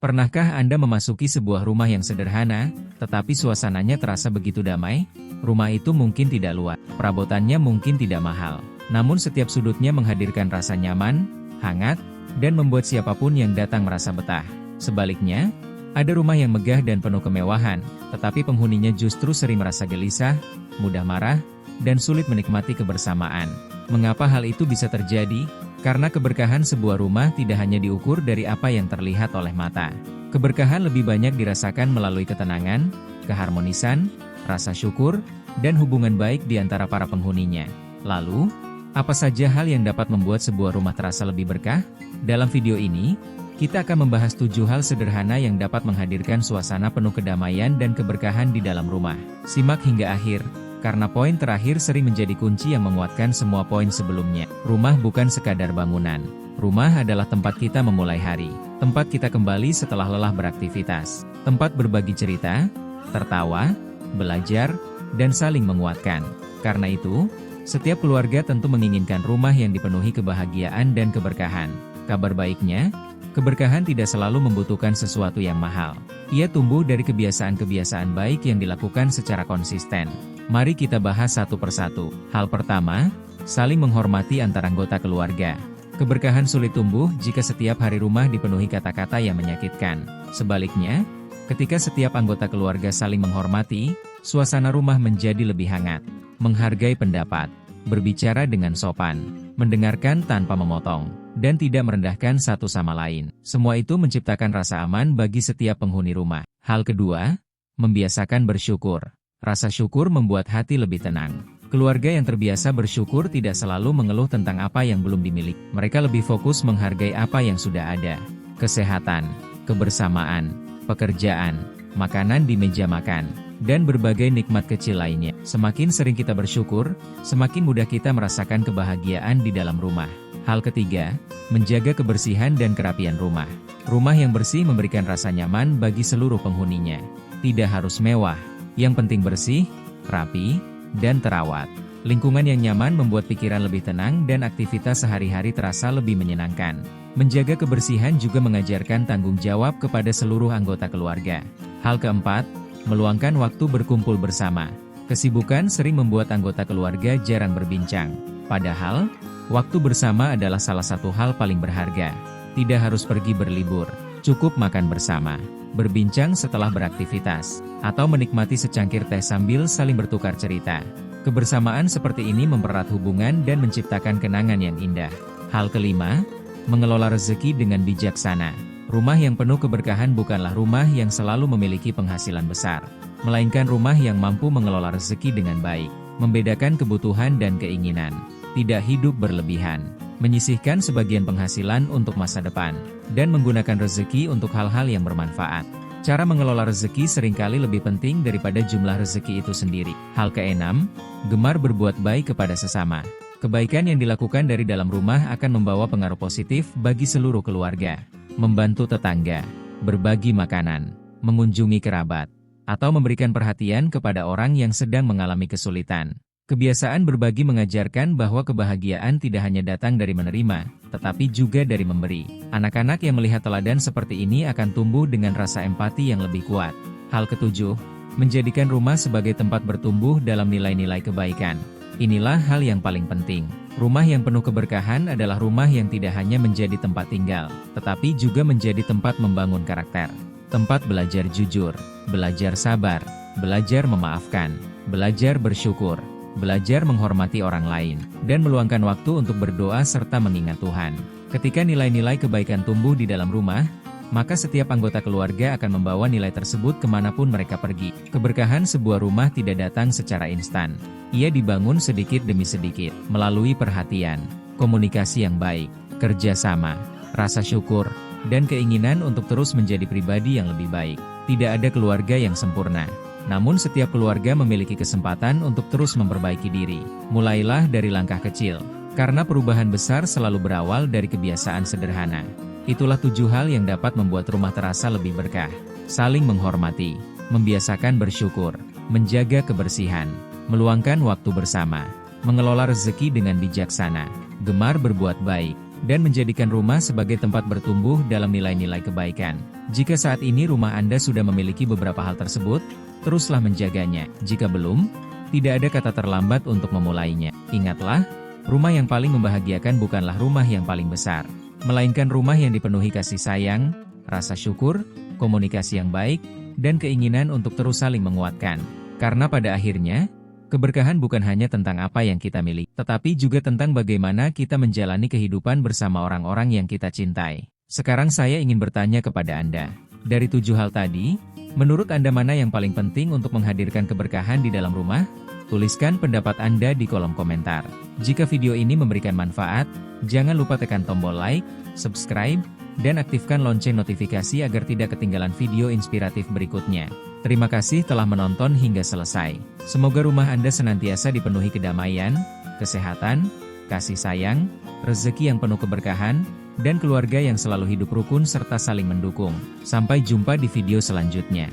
Pernahkah Anda memasuki sebuah rumah yang sederhana, tetapi suasananya terasa begitu damai? Rumah itu mungkin tidak luas, perabotannya mungkin tidak mahal, namun setiap sudutnya menghadirkan rasa nyaman, hangat, dan membuat siapapun yang datang merasa betah. Sebaliknya, ada rumah yang megah dan penuh kemewahan, tetapi penghuninya justru sering merasa gelisah, mudah marah, dan sulit menikmati kebersamaan. Mengapa hal itu bisa terjadi? Karena keberkahan sebuah rumah tidak hanya diukur dari apa yang terlihat oleh mata. Keberkahan lebih banyak dirasakan melalui ketenangan, keharmonisan, rasa syukur, dan hubungan baik di antara para penghuninya. Lalu, apa saja hal yang dapat membuat sebuah rumah terasa lebih berkah? Dalam video ini, kita akan membahas 7 hal sederhana yang dapat menghadirkan suasana penuh kedamaian dan keberkahan di dalam rumah. Simak hingga akhir, karena poin terakhir sering menjadi kunci yang menguatkan semua poin sebelumnya. Rumah bukan sekadar bangunan. Rumah adalah tempat kita memulai hari. Tempat kita kembali setelah lelah beraktivitas. Tempat berbagi cerita, tertawa, belajar, dan saling menguatkan. Karena itu, setiap keluarga tentu menginginkan rumah yang dipenuhi kebahagiaan dan keberkahan. Kabar baiknya, keberkahan tidak selalu membutuhkan sesuatu yang mahal. Ia tumbuh dari kebiasaan-kebiasaan baik yang dilakukan secara konsisten. Mari kita bahas satu persatu. Hal pertama, saling menghormati antara anggota keluarga. Keberkahan sulit tumbuh jika setiap hari rumah dipenuhi kata-kata yang menyakitkan. Sebaliknya, ketika setiap anggota keluarga saling menghormati, suasana rumah menjadi lebih hangat. Menghargai pendapat, berbicara dengan sopan, mendengarkan tanpa memotong, dan tidak merendahkan satu sama lain. Semua itu menciptakan rasa aman bagi setiap penghuni rumah. Hal kedua, membiasakan bersyukur. Rasa syukur membuat hati lebih tenang. Keluarga yang terbiasa bersyukur tidak selalu mengeluh tentang apa yang belum dimiliki. Mereka lebih fokus menghargai apa yang sudah ada. Kesehatan, kebersamaan, pekerjaan, makanan di meja makan, dan berbagai nikmat kecil lainnya. Semakin sering kita bersyukur, semakin mudah kita merasakan kebahagiaan di dalam rumah. Hal ketiga, menjaga kebersihan dan kerapian rumah. Rumah yang bersih memberikan rasa nyaman bagi seluruh penghuninya. Tidak harus mewah, yang penting bersih, rapi, dan terawat. Lingkungan yang nyaman membuat pikiran lebih tenang dan aktivitas sehari-hari terasa lebih menyenangkan. Menjaga kebersihan juga mengajarkan tanggung jawab kepada seluruh anggota keluarga. Hal keempat, meluangkan waktu berkumpul bersama. Kesibukan sering membuat anggota keluarga jarang berbincang. Padahal, waktu bersama adalah salah satu hal paling berharga. Tidak harus pergi berlibur, cukup makan bersama, berbincang setelah beraktivitas, atau menikmati secangkir teh sambil saling bertukar cerita. Kebersamaan seperti ini mempererat hubungan dan menciptakan kenangan yang indah. Hal kelima, mengelola rezeki dengan bijaksana. Rumah yang penuh keberkahan bukanlah rumah yang selalu memiliki penghasilan besar, melainkan rumah yang mampu mengelola rezeki dengan baik, membedakan kebutuhan dan keinginan, tidak hidup berlebihan, menyisihkan sebagian penghasilan untuk masa depan, dan menggunakan rezeki untuk hal-hal yang bermanfaat. Cara mengelola rezeki seringkali lebih penting daripada jumlah rezeki itu sendiri. Hal keenam, gemar berbuat baik kepada sesama. Kebaikan yang dilakukan dari dalam rumah akan membawa pengaruh positif bagi seluruh keluarga. Membantu tetangga, berbagi makanan, mengunjungi kerabat, atau memberikan perhatian kepada orang yang sedang mengalami kesulitan. Kebiasaan berbagi mengajarkan bahwa kebahagiaan tidak hanya datang dari menerima, tetapi juga dari memberi. Anak-anak yang melihat teladan seperti ini akan tumbuh dengan rasa empati yang lebih kuat. Hal ketujuh, menjadikan rumah sebagai tempat bertumbuh dalam nilai-nilai kebaikan. Inilah hal yang paling penting. Rumah yang penuh keberkahan adalah rumah yang tidak hanya menjadi tempat tinggal, tetapi juga menjadi tempat membangun karakter. Tempat belajar jujur, belajar sabar, belajar memaafkan, belajar bersyukur, belajar menghormati orang lain, dan meluangkan waktu untuk berdoa serta mengingat Tuhan. Ketika nilai-nilai kebaikan tumbuh di dalam rumah, maka setiap anggota keluarga akan membawa nilai tersebut kemanapun mereka pergi. Keberkahan sebuah rumah tidak datang secara instan. Ia dibangun sedikit demi sedikit, melalui perhatian, komunikasi yang baik, kerjasama, rasa syukur, dan keinginan untuk terus menjadi pribadi yang lebih baik. Tidak ada keluarga yang sempurna. Namun setiap keluarga memiliki kesempatan untuk terus memperbaiki diri. Mulailah dari langkah kecil, karena perubahan besar selalu berawal dari kebiasaan sederhana. Itulah 7 hal yang dapat membuat rumah terasa lebih berkah. Saling menghormati, membiasakan bersyukur, menjaga kebersihan, meluangkan waktu bersama, mengelola rezeki dengan bijaksana, gemar berbuat baik, dan menjadikan rumah sebagai tempat bertumbuh dalam nilai-nilai kebaikan. Jika saat ini rumah Anda sudah memiliki beberapa hal tersebut, teruslah menjaganya. Jika belum, tidak ada kata terlambat untuk memulainya. Ingatlah, rumah yang paling membahagiakan bukanlah rumah yang paling besar, melainkan rumah yang dipenuhi kasih sayang, rasa syukur, komunikasi yang baik, dan keinginan untuk terus saling menguatkan. Karena pada akhirnya, keberkahan bukan hanya tentang apa yang kita miliki, tetapi juga tentang bagaimana kita menjalani kehidupan bersama orang-orang yang kita cintai. Sekarang saya ingin bertanya kepada Anda, dari 7 hal tadi, menurut Anda mana yang paling penting untuk menghadirkan keberkahan di dalam rumah? Tuliskan pendapat Anda di kolom komentar. Jika video ini memberikan manfaat, jangan lupa tekan tombol like, subscribe, dan aktifkan lonceng notifikasi agar tidak ketinggalan video inspiratif berikutnya. Terima kasih telah menonton hingga selesai. Semoga rumah Anda senantiasa dipenuhi kedamaian, kesehatan, kasih sayang, rezeki yang penuh keberkahan, dan keluarga yang selalu hidup rukun serta saling mendukung. Sampai jumpa di video selanjutnya.